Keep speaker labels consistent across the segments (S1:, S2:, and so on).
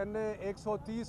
S1: NA 130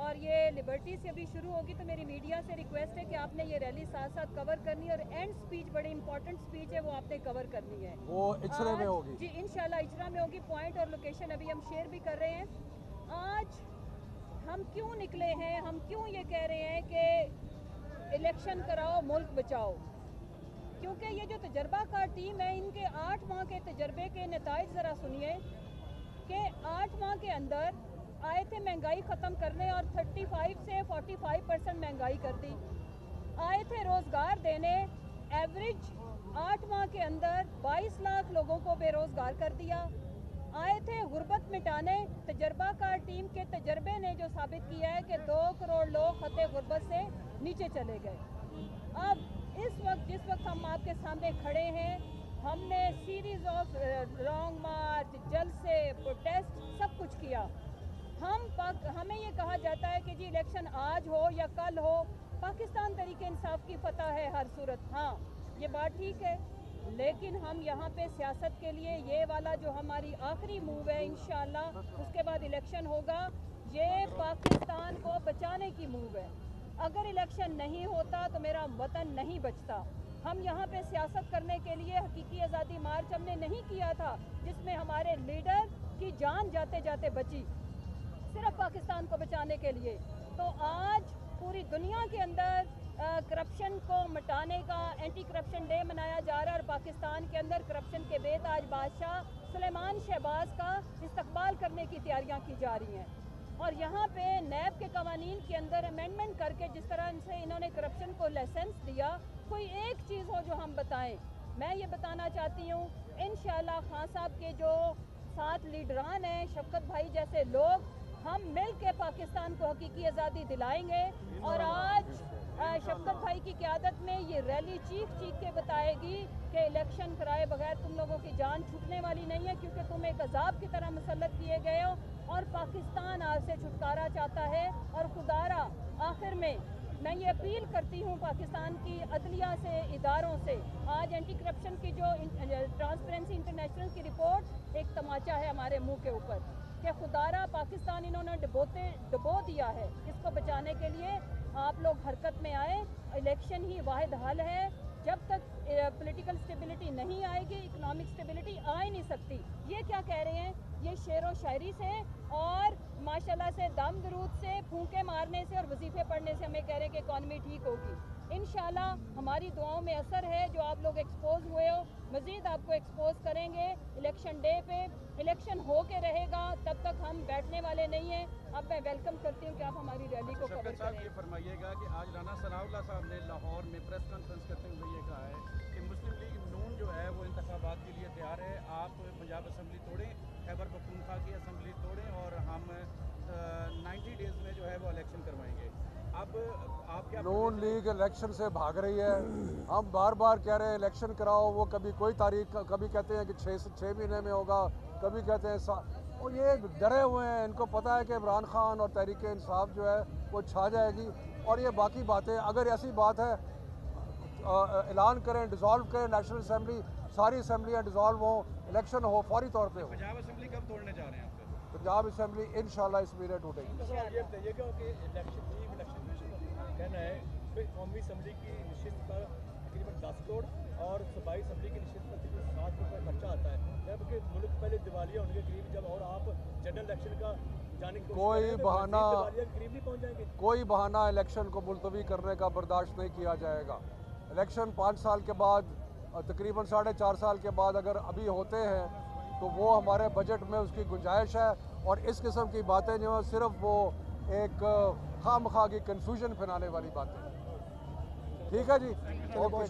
S2: اور یہ Liberty سے ابھی شروع ہوگی، تو میری میڈیا سے ریکویسٹ ہے کہ آپ نے یہ ریلی ساتھ ساتھ کور کرنی ہے، اور اینڈ سپیچ بڑی امپورٹنٹ سپیچ ہے، وہ آپ نے کور کرنی ہے.
S1: وہ اچھرے میں ہوگی
S2: جی انشاءاللہ اجرا میں ہوگی. پوائنٹ اور لوکیشن ابھی ہم شیئر بھی کر رہے ہیں. آج ہم کیوں نکلے ہیں، ہم کیوں یہ کہہ رہے ہیں کہ الیکشن کراؤ ملک بچاؤ، کیونکہ یہ جو تجربہ کار ٹیم ہے ان کے 8 ماہ کے تجربے کے نتائج ذرا سنیے کہ 8 ماہ کے اندر آئے تھے مہنگائی ختم کرنے اور 35 سے 45% مہنگائی کر دی. آئے تھے روزگار دینے، ایوریج 8 ماہ کے اندر 22 لاکھ لوگوں کو بے روزگار کر دیا. آئے تھے غربت مٹانے، تجربہ کار ٹیم کے تجربے نے جو ثابت کیا ہے کہ 2 کروڑ لوگ خطے غربت سے نیچے چلے گئے. اب اس وقت جس وقت ہم آپ کے سامنے کھڑے ہیں، ہم نے سیریز آف لانگ مارچ، جلسے، پروٹیسٹ سب کچھ کیا. ہمیں یہ کہا جاتا ہے کہ جی الیکشن آج ہو یا کل ہو، پاکستان تحریک انصاف کی فتح ہے ہر صورت. ہاں یہ بات ٹھیک ہے، لیکن ہم یہاں پہ سیاست کے لیے یہ والا جو ہماری آخری موو ہے انشاءاللہ اس کے بعد الیکشن ہوگا، یہ پاکستان کو بچانے کی موو ہے. اگر الیکشن نہیں ہوتا تو میرا وطن نہیں بچتا. ہم یہاں پہ سیاست کرنے کے لیے حقیقی آزادی مارچ ہم نے نہیں کیا تھا جس میں ہمارے لیڈر کی جان جاتے جاتے بچی، صرف پاکستان کو بچانے کے لیے. تو آج پوری دنیا کے اندر کرپشن کو مٹانے کا اینٹی کرپشن ڈے منایا جا رہا ہے، اور پاکستان کے اندر کرپشن کے بے تاج بادشاہ سلیمان شہباز کا استقبال کرنے کی تیاریاں کی جا رہی ہیں. اور یہاں پہ نیب کے قوانین کے اندر امینڈمنٹ کر کے جس طرح سے انہوں نے کرپشن کو لائسنس دیا، کوئی ایک چیز ہو جو ہم بتائیں. میں یہ بتانا چاہتی ہوں انشاءاللہ خان صاحب کے جو 7 لیڈران ہیں، شفقت بھائی جیسے لوگ، ہم مل کے پاکستان کو حقیقی آزادی دلائیں گے. اور آج شفقت بھائی کی قیادت میں یہ ریلی چیخ کے بتائے گی کہ الیکشن کرائے بغیر تم لوگوں کی جان چھوٹنے والی نہیں ہے، کیونکہ تم ایک عذاب کی طرح مسلط کیے گئے ہو اور پاکستان آج سے چھٹکارا چاہتا ہے. اور خدارا آخر میں یہ اپیل کرتی ہوں پاکستان کی عدلیہ سے، اداروں سے، آج اینٹی کرپشن کی جو ٹرانسپیرنسی انٹرنیشنل کی رپورٹ ایک تماچا ہے ہمارے منہ کے اوپر کہ خدارا پاکستان انہوں نے ڈبو دیا ہے. اس کو بچانے کے لیے آپ لوگ حرکت میں آئے. الیکشن ہی واحد حل ہے. جب تک پولیٹیکل سٹیبلٹی نہیں آئے گی، اکنامک سٹیبلٹی آ ہی نہیں سکتی. یہ کیا کہہ رہے ہیں؟ یہ شعر و شاعری سے اور ماشاءاللہ سے دم درود سے، پھونکے مارنے سے اور وظیفے پڑھنے سے ہمیں کہہ رہے ہیں کہ اکانومی ٹھیک ہوگی. انشاءاللہ ہماری دعاؤں میں اثر ہے جو آپ لوگ ایکسپوز ہوئے ہو، مزید آپ کو ایکسپوز کریں گے الیکشن ڈے پہ. الیکشن ہو کے رہے گا، تب تک ہم بیٹھنے والے نہیں ہیں. اب میں ویلکم کرتی ہوں کہ آپ ہماری ریلی کو کور
S3: صاحب
S2: کریں.
S3: یہ فرمائیے گا کہ آج رانا ثناء اللہ صاحب نے لاہور میں پریس کانفرنس کرتے ہوئے یہ کہا ہے کہ مسلم لیگ نون جو ہے وہ انتخابات کے لیے تیار ہے. آپ پنجاب اسمبلی توڑیں، خیبر پختونخوا کی اسمبلی توڑیں اور ہم 90 ڈیز میں جو ہے وہ الیکشن کروائیں گے. اب آپ کیا
S1: نون لیگ الیکشن سے بھاگ رہی ہے. ہم بار بار کہہ رہے ہیں الیکشن کراؤ، وہ کبھی کوئی تاریخ، کبھی کہتے ہیں کہ 6 مہینے میں ہوگا، کبھی کہتے ہیں اور یہ ڈرے ہوئے ہیں. ان کو پتہ ہے کہ عمران خان اور تحریک انصاف جو ہے وہ چھا جائے گی. اور یہ باقی باتیں اگر ایسی بات ہے اعلان کریں، ڈیزالو کریں نیشنل اسمبلی، ساری اسمبلیاں ڈیزالو ہوں، الیکشن ہو، فوری طور پہ ہو.
S3: پنجاب اسمبلی کب توڑنے جا رہے ہیں آپ؟
S1: پنجاب اسمبلی انشاءاللہ اس مہینے ٹوٹے گی.
S4: یہ بتائیے گا کہ الیکشن کمیشن کا کہنا ہے کہ قومی اسمبلی کی نشست پر تقریباً 10 کروڑ اور صوبائی اسمبلی کی نشست پر تقریباً 7 کروڑ کا خرچہ آتا ہے، جبکہ ملک پہلے دیوالیہ ہونے کے قریب جب اور آپ جنرل الیکشن کا جانے کی
S1: کوئی بہانہ
S4: دیوالیہ کے قریب نہیں پہنچ جائیں گے.
S1: کوئی بہانہ الیکشن کو ملتوی کرنے کا برداشت نہیں کیا جائے گا. الیکشن 5 سال کے بعد، تقریباً 4.5 سال کے بعد اگر ابھی ہوتے ہیں تو وہ ہمارے بجٹ میں اس کی گنجائش ہے. اور اس قسم کی باتیں جو ہیں صرف وہ ایک خواہ مخواہ کی کنفیوژن پھیلانے والی باتیں. ٹھیک ہے جی، اوکے.